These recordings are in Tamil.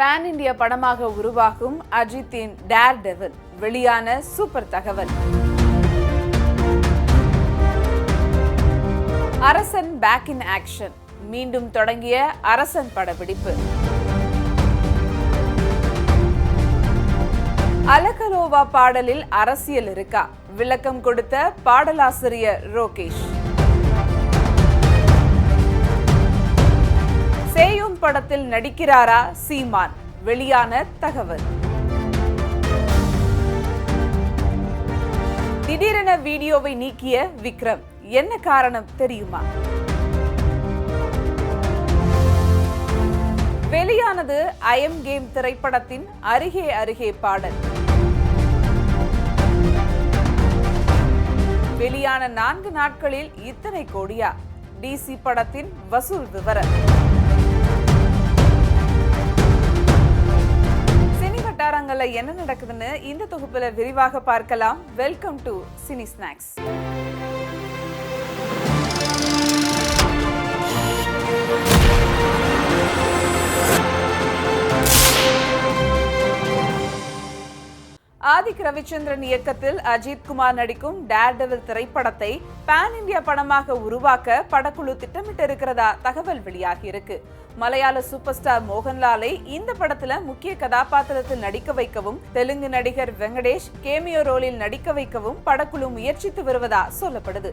பேன் இந்தியா படமாக உருவாகும் அஜித்தின் டேர் டெவில் வெளியான சூப்பர் தகவல். அரசன் பேக் இன் ஆக்ஷன், மீண்டும் தொடங்கிய அரசன் படப்பிடிப்பு. அலகலோவா பாடலில் அரசியல் இருக்கா? விளக்கம் கொடுத்த பாடலாசிரியர் ரோகேஷ். சேயோன் படத்தில் நடிக்கிறாரா சீமான்? வெளியான தகவல். திடீரென வீடியோவை நீக்கிய விக்ரம், என்ன காரணம் தெரியுமா? வெளியானது ஐ எம் கேம் திரைப்படத்தின் அருகே அருகே பாடல். வெளியான 4 நாட்களில் இத்தனை கோடியா? டிசி படத்தின் வசூல் விவரம். சினி வட்டாரங்கள்ல என்ன நடக்குதுன்னு இந்த தொகுப்புல விரிவாக பார்க்கலாம். Welcome to cine snacks. Adhik Ravichandran இயக்கத்தில் அஜித் குமார் நடிக்கும் டேர் டெவில் திரைப்படத்தை பேன் இந்தியா படமாக உருவாக்க படக்குழு திட்டமிட்டிருக்கிறதா தகவல் வெளியாகி இருக்கு. மலையாள சூப்பர் ஸ்டார் மோகன்லாலை இந்த படத்துல முக்கிய கதாபாத்திரத்தில் நடிக்க வைக்கவும், தெலுங்கு நடிகர் வெங்கடேஷ் கேமியோ ரோலில் நடிக்க வைக்கவும் படக்குழு முயற்சித்து வருவதா சொல்லப்படுது.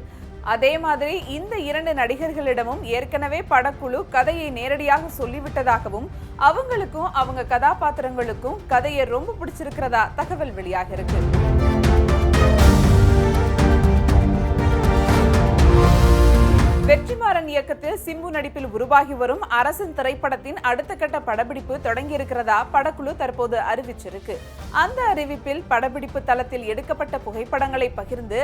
அதே மாதிரி இந்த 2 நடிகர்களிடமும் ஏற்கனவே படக்குழு கதையை நேரடியாக சொல்லிவிட்டதாகவும், அவங்களுக்கும் அவங்க கதாபாத்திரங்களுக்கும் கதையை ரொம்ப பிடிச்சிருக்கிறதா தகவல் வெளியாக இருக்கு. வெற்றிமாறன் இயக்கத்தில் சிம்பு நடிப்பில் உருவாகி வரும் அரசன் திரைப்படத்தின் அடுத்த கட்ட படப்பிடிப்பு தொடங்கி இருக்கிறதா படக்குழு தற்போது அறிவிச்சிருக்கு. அந்த அறிவிப்பில் படப்பிடிப்பு தளத்தில் எடுக்கப்பட்ட புகைப்படங்களை பகிர்ந்து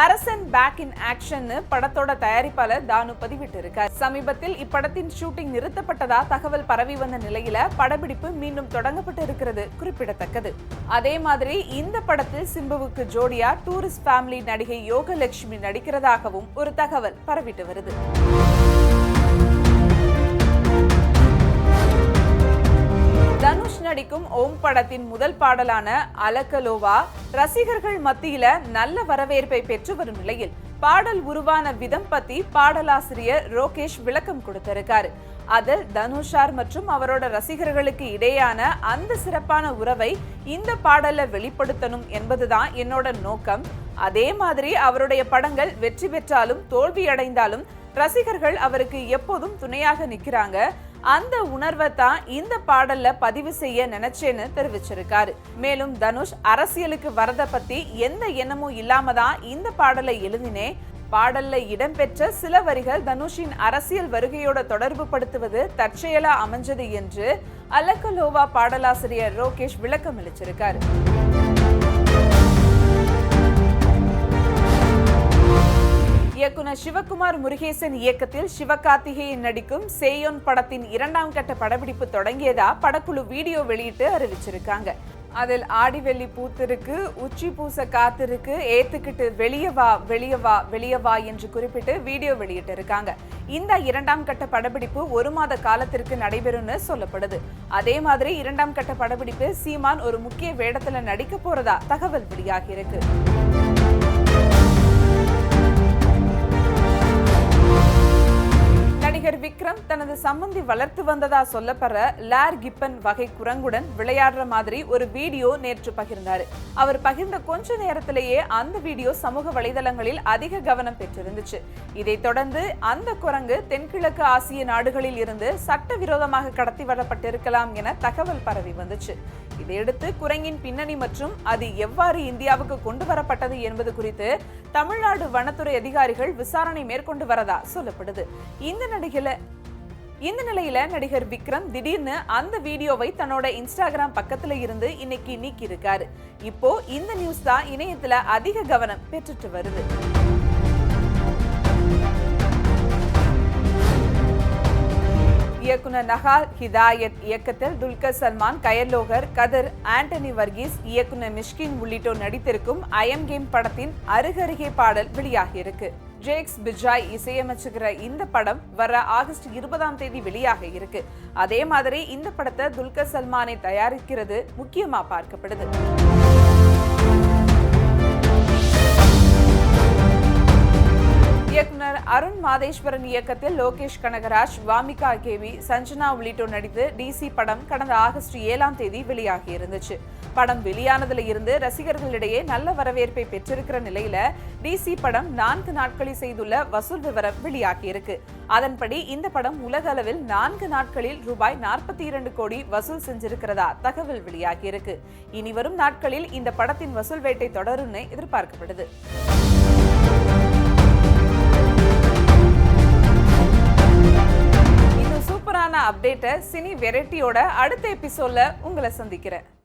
அரசன் பேக் இன் ஆக்ஷன் படத்தோட தயாரிப்பாளர் தானு பதிவிட்டிருக்கார். சமீபத்தில் இப்படத்தின் ஷூட்டிங் நிறுத்தப்பட்டதா தகவல் பரவி வந்த நிலையில படப்பிடிப்பு மீண்டும் தொடங்கப்பட்டு இருக்கிறது குறிப்பிடத்தக்கது. அதே மாதிரி இந்த படத்தில் சிம்புவுக்கு ஜோடியா டூரிஸ்ட் ஃபேமிலி நடிகை யோகலட்சுமி நடிக்கிறதாகவும் ஒரு தகவல் பரவிட்டு வருது. தனுஷ் நடிக்கும் ஓம் படத்தின் முதல் பாடலான அலகலோவா ரசிகர்கள் மத்தியில நல்ல வரவேற்பை பெற்று வரும் நிலையில் பாடல் உருவான விதம் பத்தி பாடலாசிரியர் ரோகேஷ் விளக்கம் கொடுத்திருக்காரு. அதில் தனுஷார் மற்றும் அவரோட ரசிகர்களுக்கு இடையான அந்த சிறப்பான உறவை இந்த பாடல்ல வெளிப்படுத்தணும் என்பதுதான் என்னோட நோக்கம். அதே மாதிரி அவருடைய படங்கள் வெற்றி பெற்றாலும் தோல்வி அடைந்தாலும் ரசிகர்கள் அவருக்கு எப்போதும் துணையாக நிக்கிறாங்க. அந்த உணர்வை தான் இந்த பாடல்ல பதிவு செய்ய நினைச்சேன்னு தெரிவிச்சிருக்காரு. மேலும் தனுஷ் அரசியலுக்கு வரத பத்தி எந்த எண்ணமும் இல்லாம தான் இந்த பாடலை எழுதினேன். பாடல்ல இடம்பெற்ற சில வரிகள் தனுஷின் அரசியல் வருகையோட தொடர்பு படுத்துவது தற்செயலா அமைஞ்சது என்று அலகலோவா பாடலாசிரியர் ரோகேஷ் விளக்கம் அளிச்சிருக்காரு. இயக்குனர் சிவகுமார் முருகேசன் இயக்கத்தில் சிவகார்த்திகேயன் நடிக்கும் சேயோன் படத்தின் 2ஆம் கட்ட படப்பிடிப்பு தொடங்கியதா படக்குழு வீடியோ வெளியிட்டு அறிவிச்சிருக்காங்க. அதில் ஆடி வெள்ளி பூத்திருக்கு, உச்சி பூச காத்திருக்கு, ஏத்துக்கிட்டு வெளியே வா வெளியே வா வெளியே வா என்று குறிப்பிட்டு வீடியோ வெளியிட்டு இருக்காங்க. இந்த 2ஆம் கட்ட படப்பிடிப்பு 1 மாத காலத்திற்கு நடைபெறும்னு சொல்லப்படுது. அதே மாதிரி 2ஆம் கட்ட படப்பிடிப்பு சீமான் ஒரு முக்கிய வேடத்துல நடிக்க போறதா தகவல் வெளியாகி இருக்கு. நடிகர் விக்ரம் தனது சம்பந்தி வளர்த்து வந்ததா சொல்லப்படுற லேர் கிப்பன் வகை குரங்குடன் விளையாடுற மாதிரி ஒரு வீடியோ நேற்று பகிர்ந்தாரு. அவர் பகிர்ந்த கொஞ்ச நேரத்திலேயே அந்த வீடியோ சமூக வலைதளங்களில் அதிக கவனம் பெற்றிருந்துச்சு. இதைத் தொடர்ந்து அந்த குரங்கு தென்கிழக்கு ஆசிய நாடுகளில் இருந்து சட்டவிரோதமாக கடத்தி வரப்பட்டிருக்கலாம் என தகவல் பரவி வந்துச்சு. இதையடுத்து குரங்கின் பின்னணி மற்றும் அது எவ்வாறு இந்தியாவுக்கு கொண்டு வரப்பட்டது என்பது குறித்து தமிழ்நாடு வனத்துறை அதிகாரிகள் விசாரணை மேற்கொண்டு வரதா சொல்லப்படுது. இந்த நிலையில நடிகர் விக்ரம் திடீர்னு அந்த வீடியோவை தன்னோட இன்ஸ்டாகிராம் பக்கத்துல இருந்து இன்னைக்கு நீக்கி இருக்காரு. இப்போ இந்த நியூஸ் தான் இணையத்துல அதிக கவனம் பெற்றுட்டு வருது. இயக்குனர் நஹால் ஹிதாயத் இயக்கத்தில் துல்கர் சல்மான், கயர்லோகர், கதர், ஆண்டனி வர்கீஸ், இயக்குனர் மிஷ்கின் உள்ளிட்டோர் நடித்திருக்கும் ஐ எம் கேம் படத்தின் அருகருகே பாடல் வெளியாகி இருக்கு. ஜேக்ஸ் பிஜாய் இசையமைச்சுகிற இந்த படம் வர ஆகஸ்ட் 20ஆம் தேதி வெளியாக இருக்கு. அதே மாதிரி இந்த படத்தை துல்கர் சல்மானை தயாரிக்கிறது முக்கியமா பார்க்கப்படுது. இயக்குனர் அருண் மாதேஸ்வரன் இயக்கத்தில் லோகேஷ் கனகராஜ், வாமிகா கேவி, சஞ்சனா உள்ளிட்டோர் நடித்து டிசி படம் கடந்த ஆகஸ்ட் 7ஆம் தேதி வெளியாகி இருந்துச்சு. படம் வெளியானதுல இருந்து ரசிகர்களிடையே நல்ல வரவேற்பை பெற்றிருக்கிற நிலையில டிசி படம் 4 நாட்களில் செய்துள்ள வசூல் விவரம் வெளியாகி இருக்கு. அதன்படி இந்த படம் உலக அளவில் 4 நாட்களில் ரூபாய் 42 கோடி வசூல் செஞ்சிருக்கிறதா தகவல் வெளியாகி இருக்கு. இனி வரும் நாட்களில் இந்த படத்தின் வசூல் வேட்டை தொடரும்னு எதிர்பார்க்கப்படுது. சூப்பரான அப்டேட்டை சினி வெரைட்டியோட அடுத்த எபிசோட்ல உங்களை சந்திக்கிறேன்.